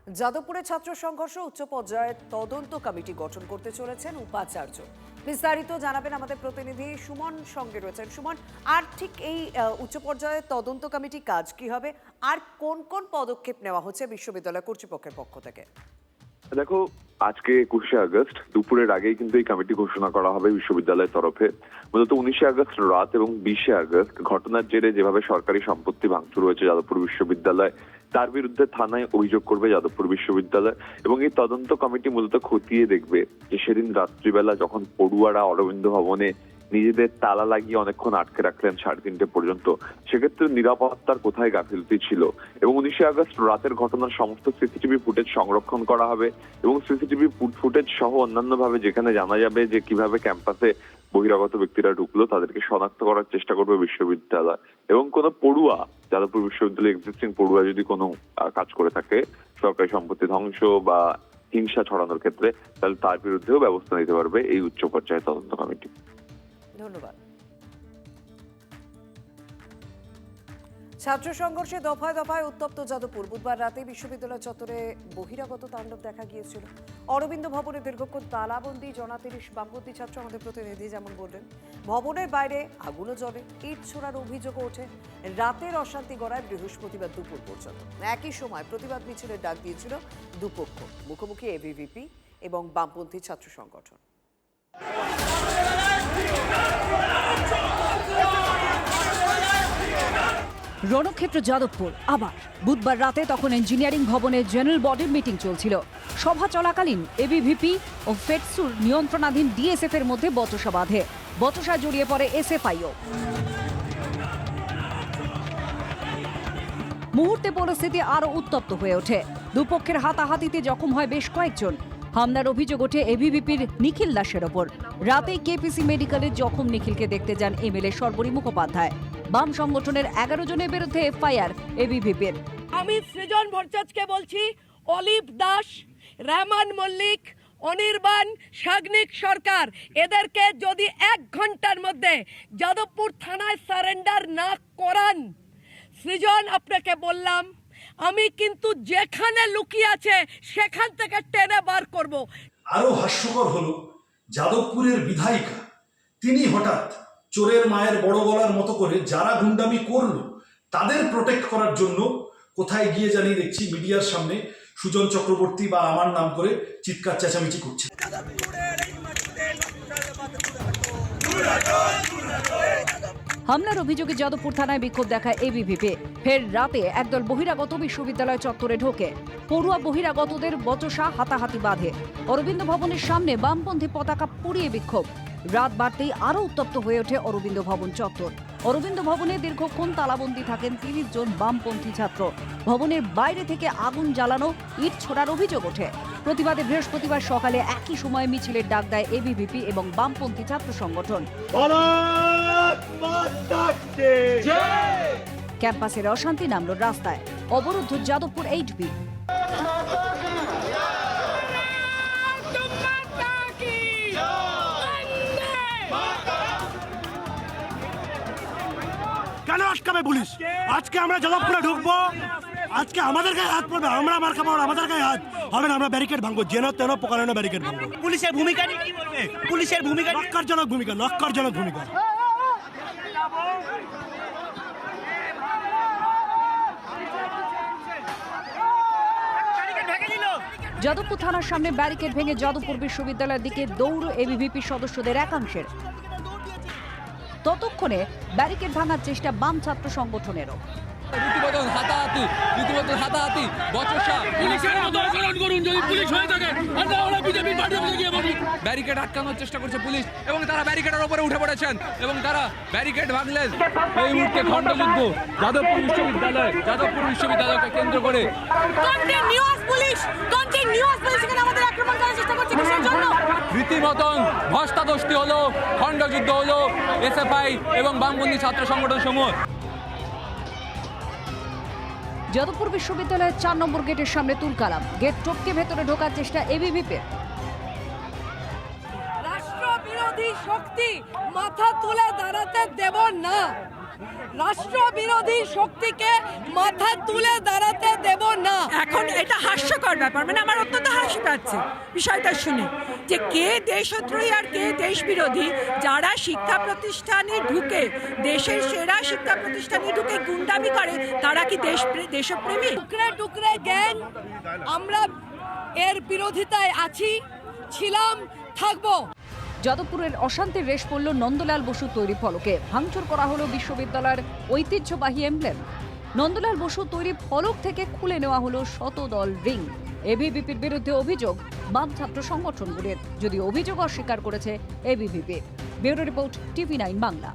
যাদবপুরে ছাত্র সংঘর্ষ উচ্চ পর্যায়ের তদন্ত কমিটি গঠন করতে চলেছেন উপাচার্য। বিস্তারিত জানাবেন আমাদের প্রতিনিধি সুমন, সঙ্গে রয়েছেন সুমন। আর ঠিক এই উচ্চ পর্যায়ের তদন্ত কমিটি কাজ কি হবে, আর কোন কোন পদক্ষেপ নেওয়া হচ্ছে বিশ্ববিদ্যালয় কর্তৃপক্ষের পক্ষ থেকে? দেখো, আজকে 21শে আগস্ট দুপুরের আগেই কিন্তু এই কমিটি ঘোষণা করা হবে বিশ্ববিদ্যালয়ের তরফে। মূলত 19শে আগস্ট রাত এবং 20শে আগস্ট ঘটনার জেরে যেভাবে সরকারি সম্পত্তি ভাঙচুর হয়েছে যাদবপুর বিশ্ববিদ্যালয়, তার বিরুদ্ধে থানায় অভিযোগ করবে যাদবপুর বিশ্ববিদ্যালয়। এবং এই তদন্ত কমিটি মূলত খতিয়ে দেখবে যে সেদিন রাত্রিবেলা যখন পড়ুয়ারা অরবিন্দ ভবনে নিজেদের তালা লাগিয়ে অনেকক্ষণ আটকে রাখলেন 3:30 পর্যন্ত, সেক্ষেত্রে নিরাপত্তার কোথায় গাফিলতি ছিল। এবং 19শে আগস্ট রাতের ঘটনার সমস্ত সিসিটিভি ফুটেজ সংরক্ষণ করা হবে এবং সিসিটিভি ফুটেজ সহ অন্যান্য ভাবে যেখানে জানা যাবে যে কিভাবে ক্যাম্পাসে বহিরাগত ব্যক্তিরা ঢুকলো তাদেরকে শনাক্ত করার চেষ্টা করবে বিশ্ববিদ্যালয়। এবং কোনো পড়ুয়া, যাদবপুর বিশ্ববিদ্যালয়ে এক্সিস্টিং পড়ুয়া যদি কোনো কাজ করে থাকে সরকারি সম্পত্তি ধ্বংস বা হিংসা ছড়ানোর ক্ষেত্রে, তাহলে তার বিরুদ্ধেও ব্যবস্থা নিতে পারবে এই উচ্চ পর্যায়ের তদন্ত কমিটি। ধন্যবাদ। ছাত্র সংঘর্ষে দফায় দফায় উত্তপ্ত যাদবপুর। বুধবার রাতে বিশ্ববিদ্যালয় চত্বরে বহিরাগত তাণ্ডব দেখা গিয়েছিল। অরবিন্দ ভবনে দীর্ঘক্ষণ তালাবন্দি, 30 বামপন্থী ছাত্র, আমাদের প্রতিনিধি যেমন বললেন। ভবনের বাইরে আগুনও জ্বলে, ইট ছোড়ার অভিযোগও ওঠে। রাতের অশান্তি গড়ায় বৃহস্পতিবার দুপুর পর্যন্ত। একই সময় প্রতিবাদ মিছিলের ডাক দিয়েছিল দুপক্ষ, মুখোমুখি এবিভিপি এবং বামপন্থী ছাত্র সংগঠন। রণক্ষেত্র যাদবপুর আবার বুধবার রাতে তখন ইঞ্জিনিয়ারিং ভবনে জেনারেল বডির মিটিং চলছিল। সভা চলাকালীন এবিভিপি ও ফেডসুর নিয়ন্ত্রণাধীন ডিএসএফ এর মধ্যে বচসা বাঁধে। বচসায় জড়িয়ে পড়ে এসএফআইও। মুহূর্তে পরিস্থিতি আরো উত্তপ্ত হয়ে ওঠে। দুপক্ষের হাতাহাতিতে জখম হয় বেশ কয়েকজন। হামলার অভিযোগ ওঠে এবিভিপির নিখিল দাসের ওপর। রাতেই কেপিসি মেডিকেলের জখম নিখিলকে দেখতে যান এমএলএ সর্বরী মুখোপাধ্যায়। বাম সংগঠনের 11 জনের বিরুদ্ধে এফআইআর এবিভিপির। আমি সৃজন ভট্টাচার্যকে বলছি, অলিভ দাস, রহমান মল্লিক, অনির্বাণ, সাগ্নিক সরকার, এদেরকে যদি 1 ঘন্টার মধ্যে যাদবপুর থানায় সারেন্ডার না করান, সৃজন আপনাকে বললাম আমি কিন্তু যেখানে লুকিয়ে আছে সেখান থেকে টেনে বার করব। আরো হাস্যকর হলো যাদবপুরের বিধায়িকা, তিনি হঠাৎ চোরের মায়ের বড় গলার মতো করে যারা গুন্ডামি করলো তাদের প্রোটেক্ট করার জন্য কোথায় গিয়ে জানিয়ে দেখছি মিডিয়ার সামনে সুজন চক্রবর্তী বা আমার নাম করে চিৎকার চেঁচামেচি করছে। হামলার অভিযোগে যাদবপুর থানায় বিক্ষোভ দেখায় এবিভিপি। ফের রাতে একদল বহিরাগত বিশ্ববিদ্যালয় চত্বরে ঢোকে। পড়ুয়া বহিরাগতদের বচসা, হাতাহাতি বাঁধে। অরবিন্দ ভবনের সামনে বামপন্থী পতাকা পুড়িয়ে বিক্ষোভ। রাত বাড়তেই আরো উত্তপ্ত হয়ে ওঠে অরবিন্দ ভবন চত্বর। অরবিন্দ ভবনে দীর্ঘক্ষণ তালাবন্দি থাকেন 30 জন বামপন্থী ছাত্র। ভবনের বাইরে থেকে আগুন জ্বালানো, ইট ছোড়ার অভিযোগ ওঠে। প্রতিবাদে বৃহস্পতিবার সকালে একই সময়ে মিছিলের ডাক দেয় এবিভিপি এবং বামপন্থী ছাত্র সংগঠন। ক্যাম্পাসের অশান্তি নামল রাস্তায়। অবরুদ্ধ যাদবপুর 8B। কেন আটকাবে পুলিশ? আজকে আমরা যাদবপুরে ঢুকবো, আজকে আমাদের গায়ে হাত পড়বে, আমরা মার খাবো, আমাদের গায়ে হাত হবে না। আমরা ব্যারিকেড ভাঙবো, যেন তেন প্রকারেণ ব্যারিকেড ভাঙবো। পুলিশের ভূমিকা কি বলবে? পুলিশের ভূমিকা নক্কারজনক ভূমিকা, নক্কারজনক ভূমিকা। যাদবপুর থানার সামনে ব্যারিকেড ভেঙে যাদবপুর বিশ্ববিদ্যালয়ের দিকে দৌড় এবিভিপি সদস্যদের একাংশের। ততক্ষণে ব্যারিকেড ভাঙার চেষ্টা বাম ছাত্র সংগঠনেরও। ব্যারিকেড আটকানোর চেষ্টা করছে পুলিশ এবং তারা ব্যারিকেডের উপরে উঠে পড়েছেন এবং তারা ব্যারিকেড ভাঙলেন। এই মুহূর্তে খণ্ডযুদ্ধ যাদবপুর বিশ্ববিদ্যালয়কে কেন্দ্র করে রীতিমতন ধস্তাধস্তি হলো, খণ্ডযুদ্ধ হলো এসএফআই এবং বামপন্থী ছাত্র সংগঠন সমূহ। যাদবপুর বিশ্ববিদ্যালয়ের 4 নম্বর গেটের সামনে তুলকালাম। গেট টপকে ভেতরে ঢোকার চেষ্টা এবিভিপির। রাষ্ট্রবিরোধী শক্তি মাথা তুলে দাঁড়াতে দেব না। রাষ্ট্র বিরোধী শক্তিকে মাথা তুলে দাঁড়াতে দেব না। এখন এটা হাস্যকর ব্যাপার, মানে আমার অত্যন্ত হাসি পাচ্ছে বিষয়টা শুনে, যে কে দেশদ্রোহী আর কে দেশ বিরোধী। যারা শিক্ষা প্রতিষ্ঠানে ঢুকে, দেশের সেরা শিক্ষা প্রতিষ্ঠানে ঢুকে গুন্ডামি করে, তারা কি দেশপ্রেমী? টুকরে টুকরে গ্যাং, আমরা এর বিরোধিতায় আছি, ছিলাম, থাকবো। যাদবপুরের অশান্তির রেশ পড়ল নন্দলাল বসু তৈরি ফলকে। ভাঙচুর করা হলো বিশ্ববিদ্যালয়ের ঐতিহ্যবাহী এমব্লেম। নন্দলাল বসু তৈরি ফলক থেকে খুলে নেওয়া হলো শতদল রিং। এবিভিপির বিরুদ্ধে অভিযোগ বাম ছাত্র সংগঠনগুলির, যদি অভিযোগ অস্বীকার করেছে ABVP. Bureau report, TV9 Bangla.